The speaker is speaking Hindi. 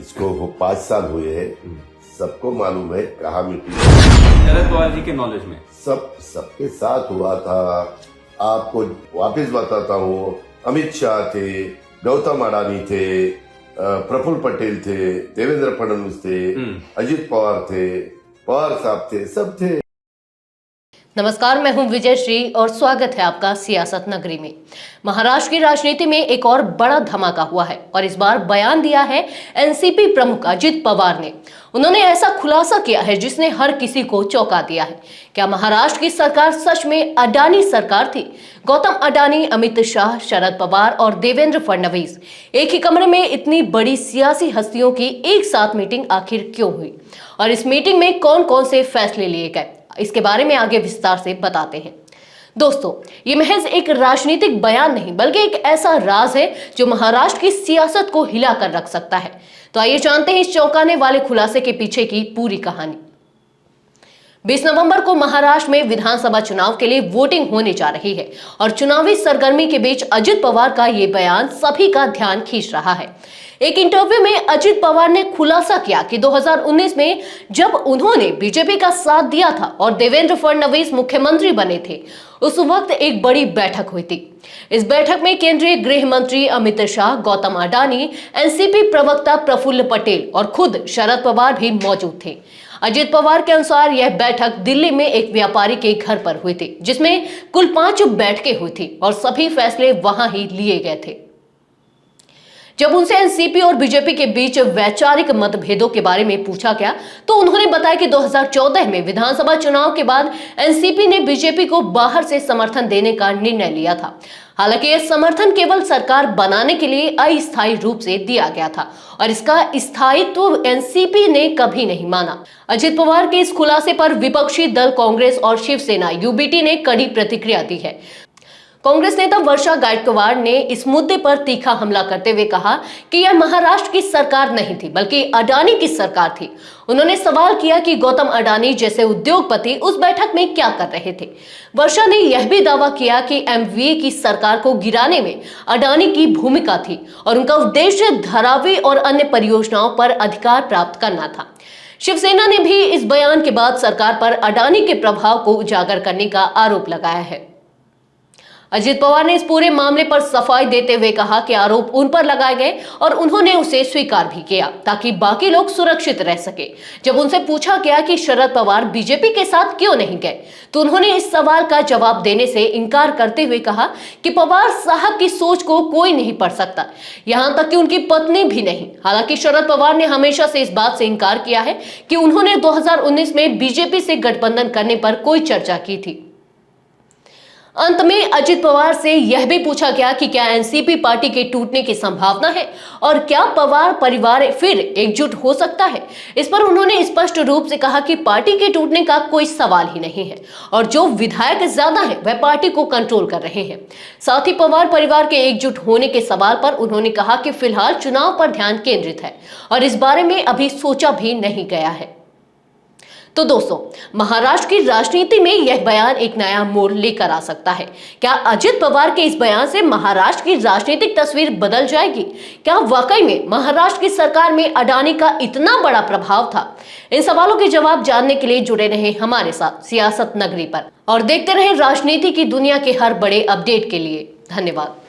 इसको 5 साल हुए हैं, सबको मालूम है कहाँ मिट्टी। शरद पवार जी के नॉलेज में सबके साथ हुआ था। आपको वापस बताता हूँ, अमित शाह थे, गौतम अडानी थे, प्रफुल्ल पटेल थे, देवेंद्र फडणवीस थे, अजित पवार थे, पवार साहब थे, सब थे। नमस्कार, मैं हूं विजय श्री और स्वागत है आपका सियासत नगरी में। महाराष्ट्र की राजनीति में एक और बड़ा धमाका हुआ है और इस बार बयान दिया है एनसीपी प्रमुख अजित पवार ने। उन्होंने ऐसा खुलासा किया है जिसने हर किसी को चौंका दिया है। क्या महाराष्ट्र की सरकार सच में अडानी सरकार थी? गौतम अडानी, अमित शाह, शरद पवार और देवेंद्र फडणवीस, एक ही कमरे में इतनी बड़ी सियासी हस्तियों की एक साथ मीटिंग आखिर क्यों हुई और इस मीटिंग में कौन कौन से फैसले लिए गए, इसके बारे में आगे विस्तार से बताते हैं। दोस्तों, ये महज एक राजनीतिक बयान नहीं बल्कि एक ऐसा राज है जो महाराष्ट्र की सियासत को हिलाकर रख सकता है। तो आइए जानते हैं इस चौंकाने वाले खुलासे के पीछे की पूरी कहानी। 20 नवंबर को महाराष्ट्र में विधानसभा चुनाव के लिए वोटिंग होने जा रही है और चुनावी सरगर्मी के बीच अजित पवार का ये बयान सभी का ध्यान खींच रहा है। एक इंटरव्यू में अजित पवार ने खुलासा किया कि 2019 में जब उन्होंने बीजेपी का साथ दिया था और देवेंद्र फडणवीस मुख्यमंत्री बने थे, उस वक्त एक बड़ी बैठक हुई थी। इस बैठक में केंद्रीय गृह मंत्री अमित शाह, गौतम अडानी, एनसीपी प्रवक्ता प्रफुल्ल पटेल और खुद शरद पवार भी मौजूद थे। अजित पवार के अनुसार यह बैठक दिल्ली में एक व्यापारी के घर पर हुई थी, जिसमें कुल 5 बैठकें हुई थी और सभी फैसले वहां ही लिए गए थे। जब उनसे एनसीपी और बीजेपी के बीच वैचारिक मतभेदों के बारे में पूछा गया तो उन्होंने बताया कि 2014 में विधानसभा चुनाव के बाद एनसीपी ने बीजेपी को बाहर से समर्थन देने का निर्णय लिया था। हालांकि यह समर्थन केवल सरकार बनाने के लिए अस्थायी रूप से दिया गया था और इसका स्थायित्व एनसीपी ने कभी नहीं माना। अजित पवार के इस खुलासे पर विपक्षी दल कांग्रेस और शिवसेना यूबीटी ने कड़ी प्रतिक्रिया दी है। कांग्रेस नेता वर्षा गायकवाड़ ने इस मुद्दे पर तीखा हमला करते हुए कहा कि यह महाराष्ट्र की सरकार नहीं थी बल्कि अडानी की सरकार थी। उन्होंने सवाल किया कि गौतम अडानी जैसे उद्योगपति उस बैठक में क्या कर रहे थे। वर्षा ने यह भी दावा किया कि एमवीए की सरकार को गिराने में अडानी की भूमिका थी और उनका उद्देश्य धारावी और अन्य परियोजनाओं पर अधिकार प्राप्त करना था। शिवसेना ने भी इस बयान के बाद सरकार पर अडानी के प्रभाव को उजागर करने का आरोप लगाया है। अजित पवार ने इस पूरे मामले पर सफाई देते हुए कहा कि आरोप उन पर लगाए गए और उन्होंने उसे स्वीकार भी किया ताकि बाकी लोग सुरक्षित रह सके। जब उनसे पूछा गया कि शरद पवार बीजेपी के साथ क्यों नहीं गए तो उन्होंने इस सवाल का जवाब देने से इनकार करते हुए कहा कि पवार साहब की सोच को कोई नहीं पढ़ सकता, यहां तक कि उनकी पत्नी भी नहीं। हालांकि शरद पवार ने हमेशा से इस बात से इनकार किया है कि उन्होंने 2019 में बीजेपी से गठबंधन करने पर कोई चर्चा की थी। अंत में अजित पवार से यह भी पूछा गया कि क्या एनसीपी पार्टी के टूटने की संभावना है और क्या पवार परिवार फिर एकजुट हो सकता है। इस पर उन्होंने स्पष्ट रूप से कहा कि पार्टी के टूटने का कोई सवाल ही नहीं है और जो विधायक ज्यादा है वह पार्टी को कंट्रोल कर रहे हैं। साथ ही पवार परिवार के एकजुट होने के सवाल पर उन्होंने कहा कि फिलहाल चुनाव पर ध्यान केंद्रित है और इस बारे में अभी सोचा भी नहीं गया है। तो दोस्तों, महाराष्ट्र की राजनीति में यह बयान एक नया मोड़ लेकर आ सकता है। क्या अजित पवार के इस बयान से महाराष्ट्र की राजनीतिक तस्वीर बदल जाएगी? क्या वाकई में महाराष्ट्र की सरकार में अडानी का इतना बड़ा प्रभाव था? इन सवालों के जवाब जानने के लिए जुड़े रहे हमारे साथ सियासत नगरी पर और देखते रहे राजनीति की दुनिया के हर बड़े अपडेट के लिए। धन्यवाद।